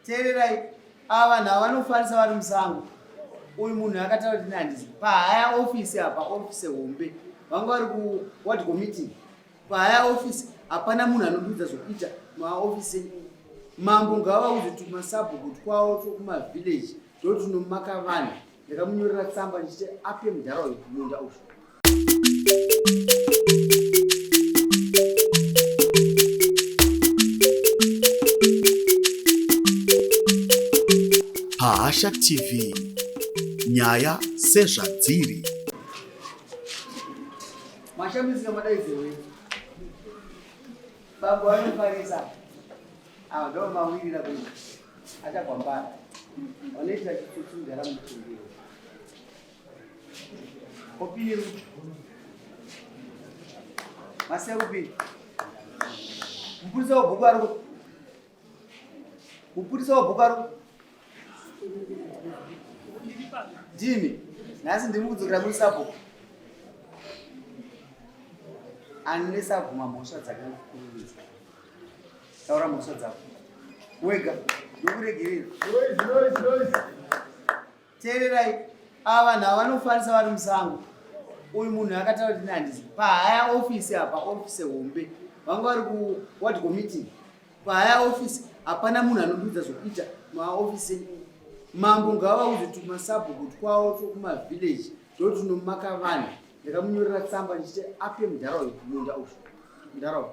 Tererai ava navanofanisa vari musango. Uyu munhu akataura kuti handisi pahaya ofisi apa ofisi hombe. Vanga vari ku ward committee. Pahaya ofisi hapana munhu anodudza zvokuita maofisi. Mambo ngavauze kuti masabhuku kwawo kumavillage ndo tunomaka vanhu. Ndakamunyorera tsamba ndichiti ape mudharaunda munda uyu. Hasha TV, nyaya sezvadziri. Mashamisa madaizewe. Bambo anofarisa. Ndo mawirira kuti achakwambara. Wanoita chitsundara muchindiro. Kopiru. Masekupi. Mpurisa wabhukaru. Mpurisa wabhukaru. Jimmy, nasi ndiri kudzokera muSabhuku. Ane Sabhuma mhosva dzakakururisa. Taura mhosva dzako. Wega, ndokuregerera. Tererai, ava vanhu vanofanisa vari musango. Uyu munhu akataura kuti handisi pahaya ofisi apa ofisi hombe. Vanga vari ku ward committee. Pahaya ofisi hapana munhu anodudza zvokuita maofisi. Mambo ngavauze kuti masabhuku kwawo kumavillage ndo tunomaka vanhu. Ndakamunyorera tsamba ndichiti ape mudharaunda munda uyu. Mudharaunda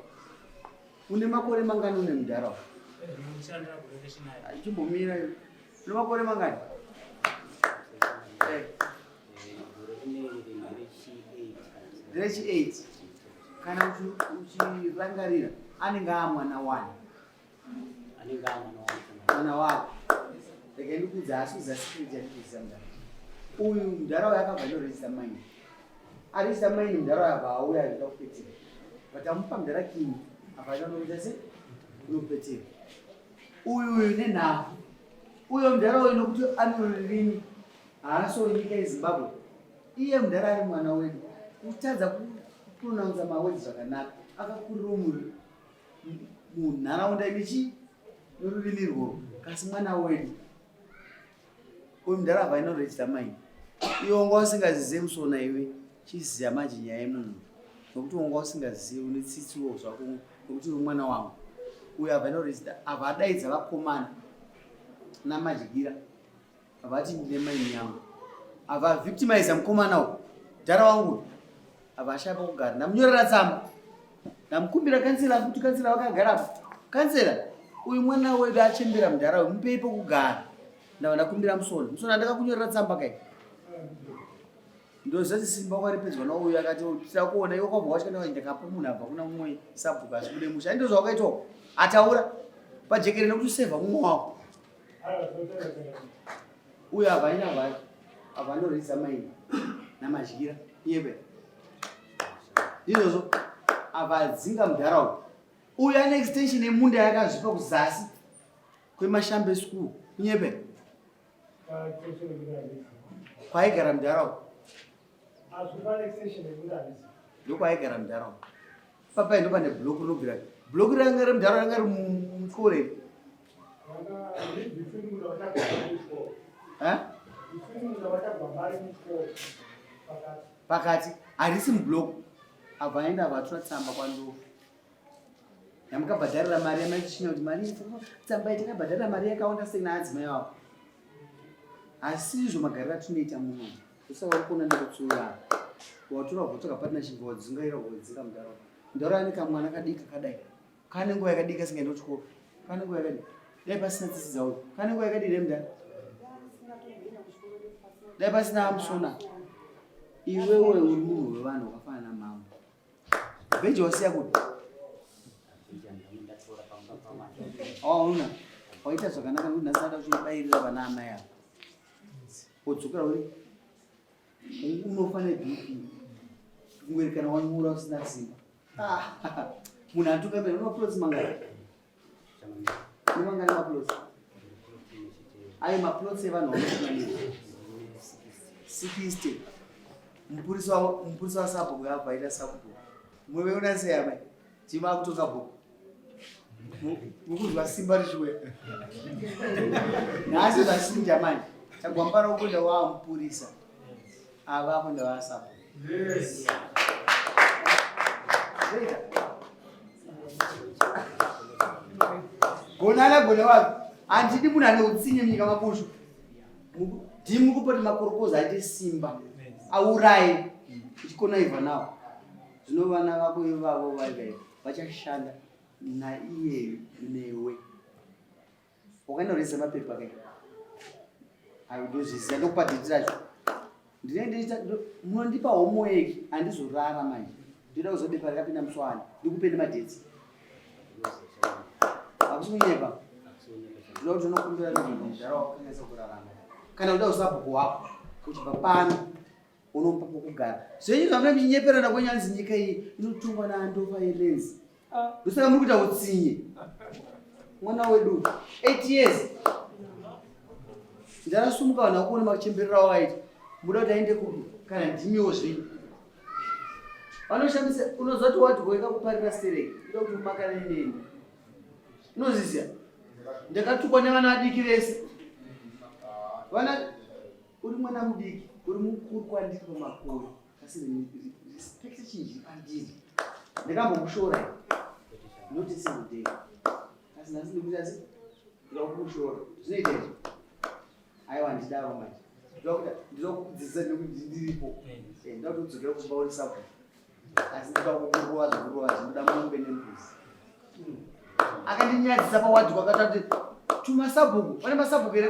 une makore mangani une mudharaunda? Chimbomira une makore mangani? Rechi 8. Kana uchirangarira anenge amwana 1. Mwana wako. Ndikendi kudzasudza security yakuzisa mudharaunda. Uyu mudharaunda yakabva norejista maini. Arejista maini mudharaunda apa auya achida kupetera. Vatamupa mudharakini apa anoita se unopetera. Uyu nenhau. Uyo mudharaunda inokuti anorurimi haaso nyika yeZimbabwe. Iye mudharaunda ari mwana wedu. Kutadza kupronounza mawedzi zvakanaka. Akakurira munharaunda inechi norurimi rworo. Kasi mwana wedu. Uyu mudharaunda inorejista maini. Iwe wanga usingazizive musona iwe chiziya manje nyaya yemunhu. Nokuti wanga usingazive une tsitsiwo zvako nokuti uri mwana wangu. Uyu abva inorejista abva adaidza vakomana namadyira. Abva ati ndine maini yangu. Abva avictimiza mukomana uyu. Dhara wangu. Abva ashapa kugara. Ndamunyorera tsamba. Ndamukumbira kansela kuti kansela vakagarapo. Kansela, uyu mwana wedu achembera mudharaunda mupei pokugara. Ndakumbira musona. Musona ndakakunyorera tsamba kai. Ndozati simba kwari pedyo nauyu akati tira kuona iwe kwabva wachikanda ndakapa munhu abva kuna mumwe Sabhuku asikude musha. Ndizvo zvawakaitwa. Ataura pajekere nekuti sevha mumwe wako. Uyu abva anorejista maini namadyira. Iye ndizvozvo abva adzinga mudharaunda. Uyu ane extension yemunda yakazvipa kuzasi kwemashambe school. Kunyepe kwaigara mudharaunda. Ndokwaigara mudharaunda. Papai ndo pane bhuloku rinobvira. Bhuloku ranga ri mudharaunda ranga ri mukore. Pakati harisi mubhuloku. Abva aenda vatora tsamba kwandofu. Yamukabhadharira mari yamachishina kuti mari tsamba yatakabhadharira mari yakawanda sei naadzimai wako. Asi izvo magariro atunoita muno. Usava kuona ndokutsuura. Watora kutoka partnership wadzingaira kudzinga mudharaunda. Mudharaunda ane kamwana kadiki kadai. Kane nguva yakadiki asingaendi kuchikoro. Kane nguva yakadiki. Dai pasina tsitsi dzawo. Kane nguva yakadii nemudhara. Dai pasina musona. Iwewe uri munhu wevanhu wakafanana namambo. Bheji wasiya kuti. Una waita zvakanaka kuti nhasada uchibairira vana amai avo. Wodzokera uri unofanira BP. Kungwerikana wanyura usina simba. Munhu atuka mberi unoplotsi mangani. Nimangani maplotsi. Ayi maplotsi evanhu vanofanira 60. Mpurisa waSabhuku yabva ita Sabhuku. Mwewe unasei amai. Tima kutoka bhuku. mukuzwa simba richiwe nhasi zvachinja manje tagwambara ukuenda waamupurisa ava kuenda vasapo gonana gona wavo handidi munhu ane utsinye munyika mapushu ndimi kupoti makorokoza aite simba auraye ichikonaivha nawo zvino vana vako ivavo vaigai vachashanda naiye newe wakanoresa mapepa kai audozvizisa ndokupadhitiracho munondipa homework handizorara manje ndoda kuzobepa rakapinda muswani ndikupende madhetsi hakusi kunyepa ndoda kuti unokumbira nezvimuzvara wakanyaisa kurarama kana uda usabhuku wako uchibva pano unopa pokugara zvenyu zvamuna muchinyeperana kwenyanzi nyika iyi inotongwa naandofa elenzi ndosaka muri kuita utsinye mwana wedu 8 years ndarasumuka vanhu vakuona machemberera waiti muda kuti aende kudu kana ndimiwo zvinhu vanoshamisa unozoti wadhgoeka kuparira stereki ida kuti umakane neni unozizia ndakatukwa nevana vadiki vese vana uri mwana mudiki uri mukuru kwandiri pamakuru asi respect chinji pandiri ndakambokushora noti single asi nhasi ndikuti ndira kumushora zvinoita izvo aiwa ndidaro manje ndizokudzidzisa nekuti ndiripo ndoda kuti udzokere kumba uri sabu asi ndoda kukurova zvokurova zvinoda mombe nembuzi akandinyadzisa pawadhi kwakata kuti tumasabhuku pane masabhuku ere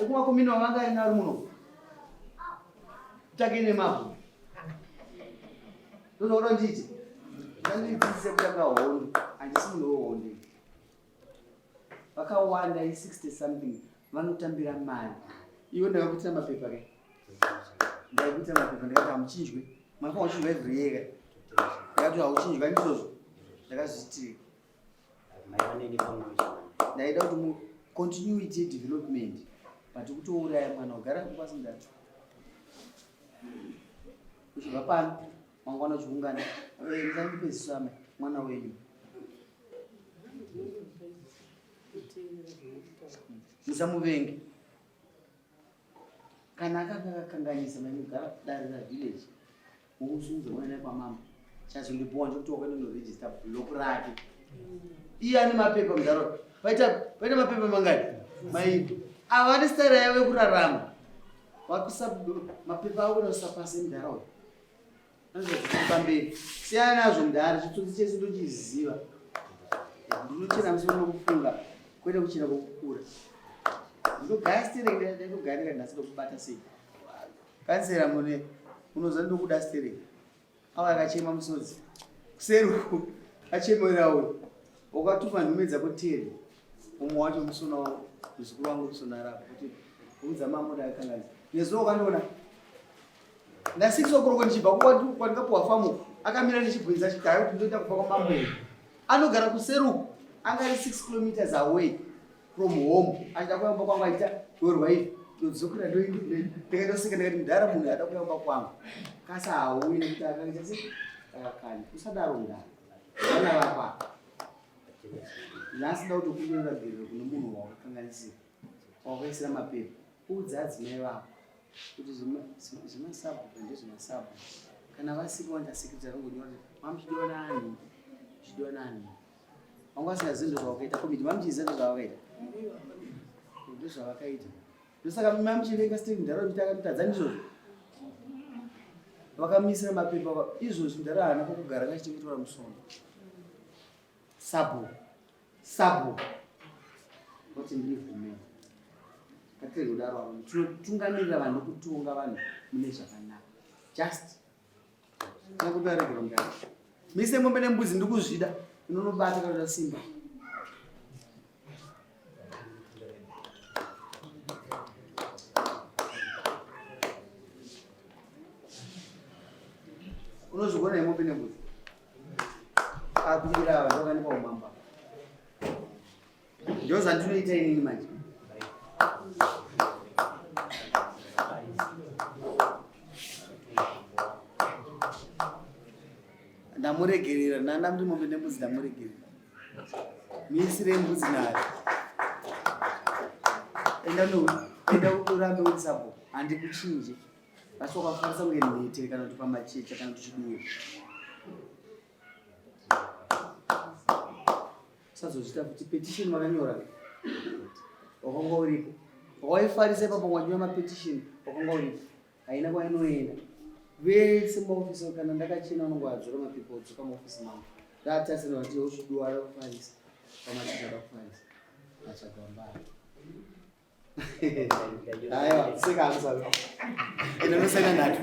ekumakomini wavanga ainari muno takine mabhuku ndozoda nditi ndandidzidzise kutanga hondo handisi munhu wehondo vakawanda i60 something vanotambira mari iwe ndakakuitira mapepa kai ndaikuitira mapepa ndakati hamuchinjwe mafa uchinjwa every year ndakati hauchinjwa ndizvozvo ndakazviitira ndaida kuti continuity development but kutouraya mwana ugara kupasindati uchibva pano mangwana uchiungana ndandipezisama mwana wenyu musamuvenge kana akakanganyisa maimugara kudarira village mukusunza mwana kwamama chazondipowa ndokuti wakanonorejista block rake iye ane mapepa mudharaunda paita mapepa mangani maiko avane stara yavo yekurarama mapepa avo nosapase mudharaunda pamberi siyana nazvo mudhara chitsotsi chese ndochiziva ndinochena musoro nokufunga kwete kuchena kwokukura ndinogaya stereki ndogarira nhasi ndokubata sei kansera mune unoziva ndokuda stereki ava akachema musodzi kuseruku achemerawo wakatuma nhume dzako teri umwe wacho musona wavo muzukuru wangu musona ravo kuti udza mamuda akangazi nezuva ukandiona ndasikisokoroko ndichibva kwandikapuwa famu akamira ndichibvunza chigaya kuti ndoita kubva kwamamweri anogara kuseruku angari 6 kilometers away from home achida kuyamba kwangu aita dorwa ivi ndodzokera ndikatoseka ndikati mudhara munhu ada kuyamba kwangu kasi hauyi nekuti akaita se akakanya usadaro mudhara vana vapa nhasi nda kuti kundoenda gerero kune munhu wakakanganisira wakaisira mapepa udza adzimai vako kuti zvimasabhuku ndezvimasabhuku kana vasikiwa ndasikidza rongonyora mamuchidiwa nani chidiwa nani vanga vasingazivi ndozvavakaita komiti mamuchiziva ndozvavakaita ndozvavakaita ndosaka mamuchivenga steki mudharaunda kuti akamutadza ndizvozvo vakamisira mapepa izvozvi mudhara hana kwokugara ngachitengetora musono sabhuku kuti ndivumei katirei kudaro vanhu tinotungamirira vanhu kutunga vanhu mune zvakanaka just nakuparegero mudaro mise mombe nembudzi ndikuzvida inonobata kana simba unozvigona nemombe nembudzi akumbira vanhu vakanipa umamba ndozvandinoita inini manje ndamuregerera nandamuri mombe nembudzi ndamuregerera misire mbudzi nayo. Enda urambe uri Sabhuku, handikuchinje. Asi wakafarisa kunge nhete kana kuti pamachecha kana kuti chiduyo. Sazochita kuti petition makanyora. Wakanga uripo. Wakaifarisa ipapo mwanyoa mapetition, wakanga uripo. Haina kwainoenda. Vese maofisi kana ndakachena unongo adzora mapepa odzoka maofisi mangu. Ndatasira kuti usviduwa arakufarisa. Pamachecha arakufarisa. Achagambara. Aiwa, sika amusaba. Ina musana nato.